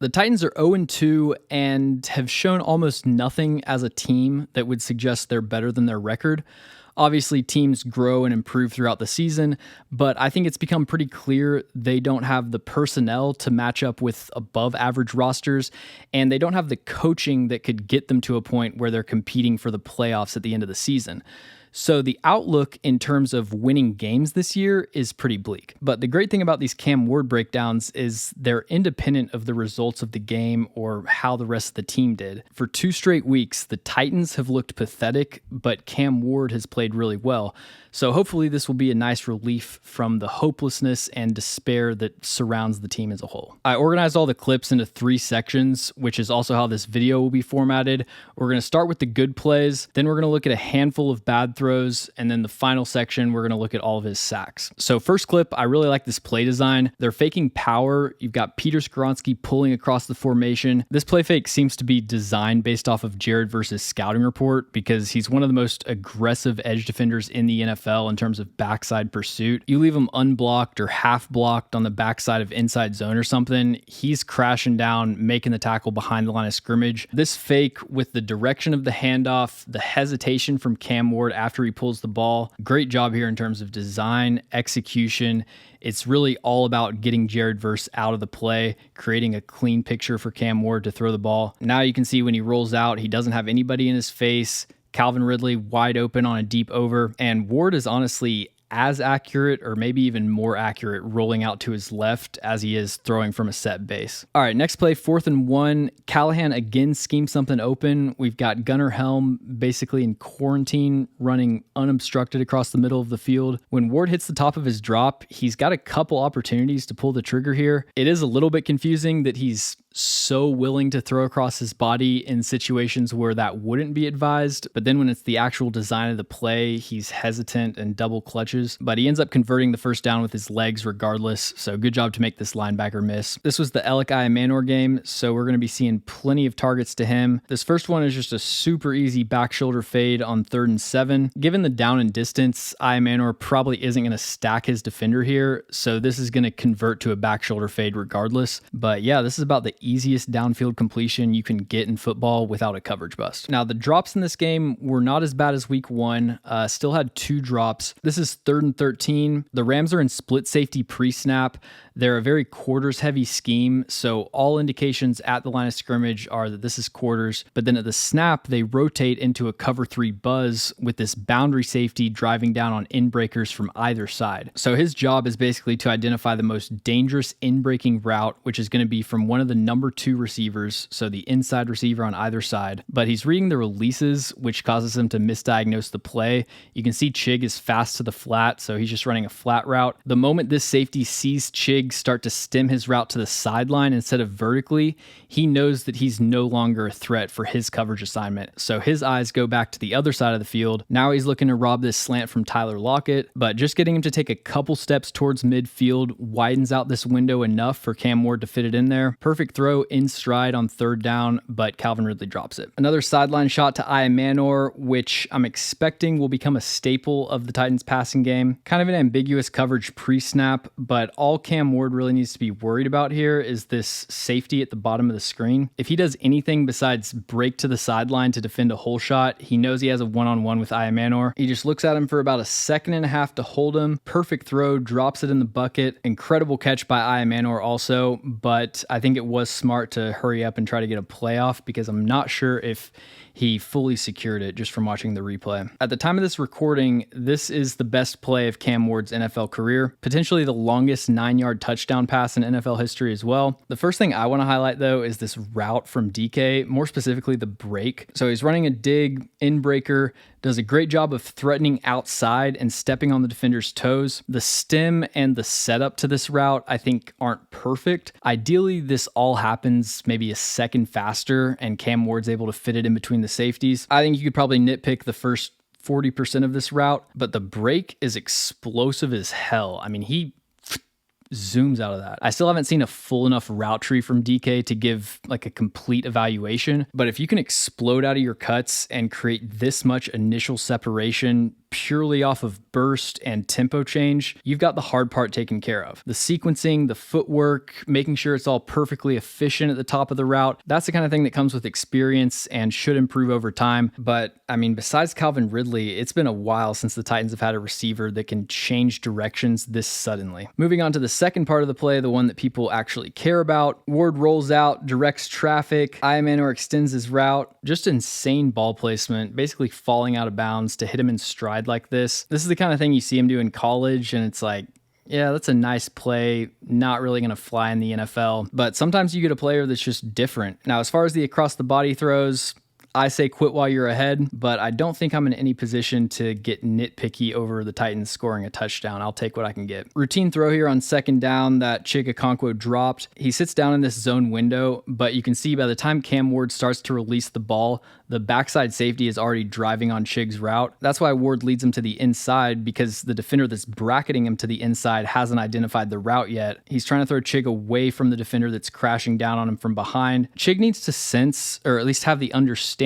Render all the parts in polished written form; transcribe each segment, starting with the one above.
The Titans are 0-2 and have shown almost nothing as a team that would suggest they're better than their record. Obviously, teams grow and improve throughout the season, but I think it's become pretty clear they don't have the personnel to match up with above average rosters, and they don't have the coaching that could get them to a point where they're competing for the playoffs at the end of the season. So the outlook in terms of winning games this year is pretty bleak. But the great thing about these Cam Ward breakdowns is they're independent of the results of the game or how the rest of the team did. For 2 straight weeks, the Titans have looked pathetic, but Cam Ward has played really well. So hopefully this will be a nice relief from the hopelessness and despair that surrounds the team as a whole. I organized all the clips into 3 sections, which is also how this video will be formatted. We're going to start with the good plays, then we're going to look at a handful of bad throws, and then the final section, we're going to look at all of his sacks. So first clip, I really like this play design. They're faking power. You've got Peter Skoronski pulling across the formation. This play fake seems to be designed based off of Jared Verse's scouting report because he's one of the most aggressive edge defenders in the NFL in terms of backside pursuit. You leave him unblocked or half blocked on the backside of inside zone or something, he's crashing down, making the tackle behind the line of scrimmage. This fake with the direction of the handoff, the hesitation from Cam Ward after he pulls the ball, great job here in terms of design, execution. It's really all about getting Jared Verse out of the play, creating a clean picture for Cam Ward to throw the ball. Now you can see when he rolls out, he doesn't have anybody in his face. Calvin Ridley wide open on a deep over, and Ward is honestly as accurate or maybe even more accurate rolling out to his left as he is throwing from a set base. All right, next play, 4th and 1. Callahan again schemes something open. We've got Gunnar Helm basically in quarantine, running unobstructed across the middle of the field. When Ward hits the top of his drop, he's got a couple opportunities to pull the trigger here. It is a little bit confusing that he's so willing to throw across his body in situations where that wouldn't be advised, but then when it's the actual design of the play, he's hesitant and double clutches, but he ends up converting the first down with his legs regardless, so good job to make this linebacker miss. This was the Alec Iamanor game, so we're going to be seeing plenty of targets to him. This first one is just a super easy back shoulder fade on 3rd and 7. Given the down and distance, Iamanor probably isn't going to stack his defender here, so this is going to convert to a back shoulder fade regardless, but yeah, this is about the easiest downfield completion you can get in football without a coverage bust. Now, the drops in this game were not as bad as week 1, still had 2 drops. This is 3rd and 13. The Rams are in split safety pre-snap. They're a very quarters-heavy scheme, so all indications at the line of scrimmage are that this is quarters, but then at the snap, they rotate into a cover 3 buzz with this boundary safety driving down on in-breakers from either side. So his job is basically to identify the most dangerous in-breaking route, which is going to be from one of the number 2 receivers, so the inside receiver on either side, but he's reading the releases, which causes him to misdiagnose the play. You can see Chig is fast to the flat, so he's just running a flat route. The moment this safety sees Chig start to stem his route to the sideline instead of vertically, he knows that he's no longer a threat for his coverage assignment. So his eyes go back to the other side of the field. Now he's looking to rob this slant from Tyler Lockett, but just getting him to take a couple steps towards midfield widens out this window enough for Cam Ward to fit it in there. Perfect throw in stride on 3rd down, but Calvin Ridley drops it. Another sideline shot to Iamanor, which I'm expecting will become a staple of the Titans passing game. Kind of an ambiguous coverage pre-snap, but all Cam Ward really needs to be worried about here is this safety at the bottom of the screen. If he does anything besides break to the sideline to defend a hole shot, he knows he has a one-on-one with Iamanor. He just looks at him for about a 1.5 seconds to hold him. Perfect throw, drops it in the bucket. Incredible catch by Iamanor also, but I think it was smart to hurry up and try to get a playoff because I'm not sure if he fully secured it just from watching the replay. At the time of this recording, this is the best play of Cam Ward's NFL career, potentially the longest 9-yard touchdown pass in NFL history as well. The first thing I want to highlight though is this route from DK, more specifically the break. So he's running a dig, in breaker, does a great job of threatening outside and stepping on the defender's toes. The stem and the setup to this route, I think, aren't perfect. Ideally, this all happens maybe a second faster and Cam Ward's able to fit it in between the safeties. I think you could probably nitpick the first 40% of this route, but the break is explosive as hell. I mean, he zooms out of that. I still haven't seen a full enough route tree from DK to give like a complete evaluation, but if you can explode out of your cuts and create this much initial separation purely off of burst and tempo change, you've got the hard part taken care of. The sequencing, the footwork, making sure it's all perfectly efficient at the top of the route, that's the kind of thing that comes with experience and should improve over time. But I mean, besides Calvin Ridley, it's been a while since the Titans have had a receiver that can change directions this suddenly. Moving on to the second part of the play, the one that people actually care about. Ward rolls out, directs traffic, Iamanor extends his route. Just insane ball placement, basically falling out of bounds to hit him in stride like this. This is the kind of thing you see him do in college, and it's like, yeah, that's a nice play, not really going to fly in the NFL. But sometimes you get a player that's just different. Now, as far as the across the body throws, I say quit while you're ahead, but I don't think I'm in any position to get nitpicky over the Titans scoring a touchdown. I'll take what I can get. Routine throw here on second down that Chig Okonkwo dropped. He sits down in this zone window, but you can see by the time Cam Ward starts to release the ball, the backside safety is already driving on Chig's route. That's why Ward leads him to the inside, because the defender that's bracketing him to the inside hasn't identified the route yet. He's trying to throw Chig away from the defender that's crashing down on him from behind. Chig needs to sense, or at least have the understanding,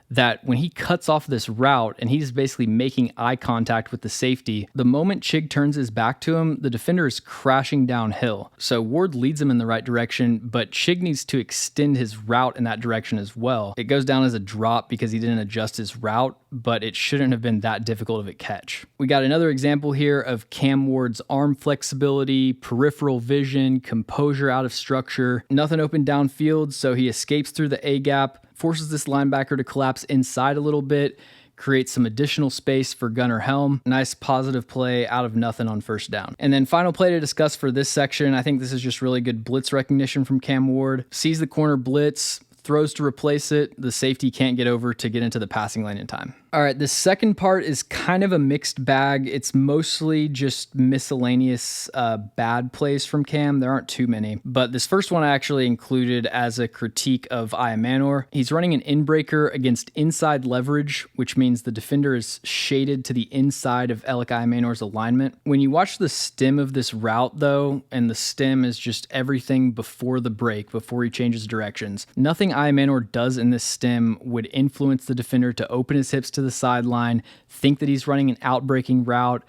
that when he cuts off this route and he's basically making eye contact with the safety, the moment Chig turns his back to him, the defender is crashing downhill. So Ward leads him in the right direction, but Chig needs to extend his route in that direction as well. It goes down as a drop because he didn't adjust his route, but it shouldn't have been that difficult of a catch. We got another example here of Cam Ward's arm flexibility, peripheral vision, composure out of structure. Nothing open downfield, so he escapes through the A-gap, forces this linebacker to collapse inside a little bit, creates some additional space for Gunnar Helm. Nice positive play out of nothing on first down. And then final play to discuss for this section, I think this is just really good blitz recognition from Cam Ward. Sees the corner blitz, throws to replace it. The safety can't get over to get into the passing lane in time. All right, the second part is kind of a mixed bag. It's mostly just miscellaneous bad plays from Cam. There aren't too many. But this first one I actually included as a critique of Iamanor. He's running an in-breaker against inside leverage, which means the defender is shaded to the inside of Alec Iamanor's alignment. When you watch the stem of this route, though, and the stem is just everything before the break, before he changes directions, nothing Iamanor does in this stem would influence the defender to open his hips to the sideline, think that he's running an outbreaking route,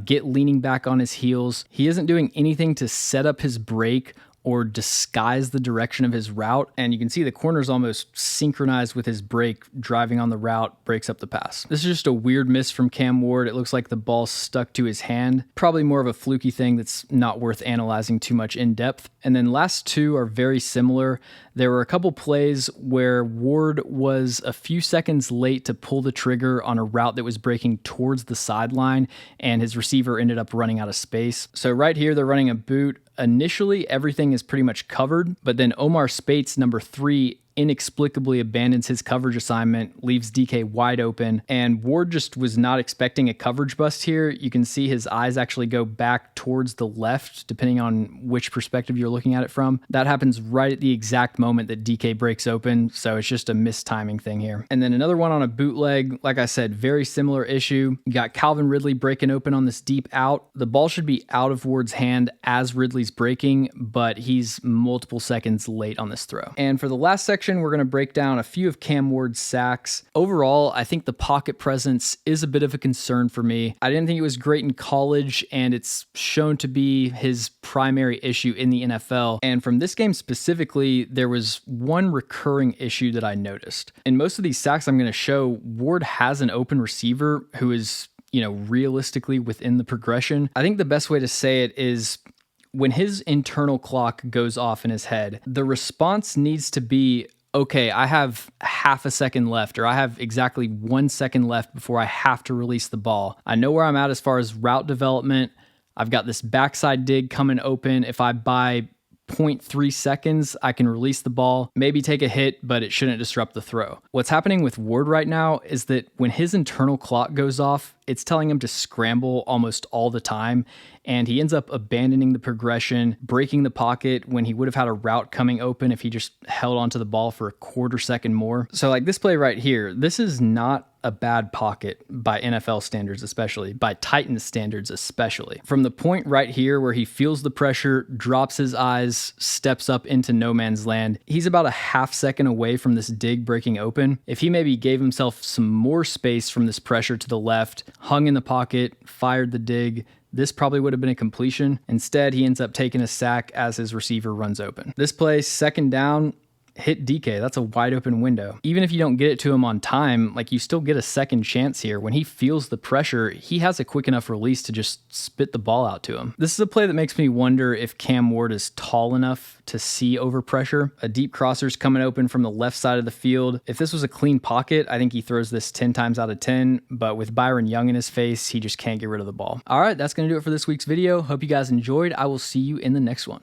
get leaning back on his heels. He isn't doing anything to set up his break or disguise the direction of his route. And you can see the corner's almost synchronized with his break, driving on the route, breaks up the pass. This is just a weird miss from Cam Ward. It looks like the ball stuck to his hand. Probably more of a fluky thing that's not worth analyzing too much in depth. And then last two are very similar. There were a couple plays where Ward was a few seconds late to pull the trigger on a route that was breaking towards the sideline, and his receiver ended up running out of space. So right here, they're running a boot. Initially, everything is pretty much covered, but then Omar Spates, number 3, inexplicably abandons his coverage assignment, leaves DK wide open, and Ward just was not expecting a coverage bust here. You can see his eyes actually go back towards the left, depending on which perspective you're looking at it from. That happens right at the exact moment that DK breaks open, so it's just a mistiming thing here. And then another one on a bootleg, like I said, very similar issue. You got Calvin Ridley breaking open on this deep out. The ball should be out of Ward's hand as Ridley's breaking, but he's multiple seconds late on this throw. And for the last section, we're going to break down a few of Cam Ward's sacks. Overall, I think the pocket presence is a bit of a concern for me. I didn't think it was great in college, and it's shown to be his primary issue in the NFL. And from this game specifically, there was one recurring issue that I noticed. In most of these sacks I'm going to show, Ward has an open receiver who is, realistically within the progression. I think the best way to say it is, when his internal clock goes off in his head, the response needs to be, okay, I have half a second left, or I have exactly 1 second left before I have to release the ball. I know where I'm at as far as route development. I've got this backside dig coming open. If I buy 0.3 seconds, I can release the ball, maybe take a hit, but it shouldn't disrupt the throw. What's happening with Ward right now is that when his internal clock goes off, it's telling him to scramble almost all the time. and he ends up abandoning the progression, breaking the pocket when he would have had a route coming open if he just held onto the ball for a quarter second more. So like this play right here, this is not a bad pocket by NFL standards, especially by Titans standards, especially. From the point right here where he feels the pressure, drops his eyes, steps up into no man's land, he's about a half second away from this dig breaking open. If he maybe gave himself some more space from this pressure to the left, hung in the pocket, fired the dig, this probably would have been a completion. Instead, he ends up taking a sack as his receiver runs open. This play, second down, hit DK. That's a wide open window. Even if you don't get it to him on time, like you still get a second chance here. When he feels the pressure, he has a quick enough release to just spit the ball out to him. This is a play that makes me wonder if Cam Ward is tall enough to see over pressure. A deep crosser's coming open from the left side of the field. If this was a clean pocket, I think he throws this 10 times out of 10, but with Byron Young in his face, he just can't get rid of the ball. All right, that's going to do it for this week's video. Hope you guys enjoyed. I will see you in the next one.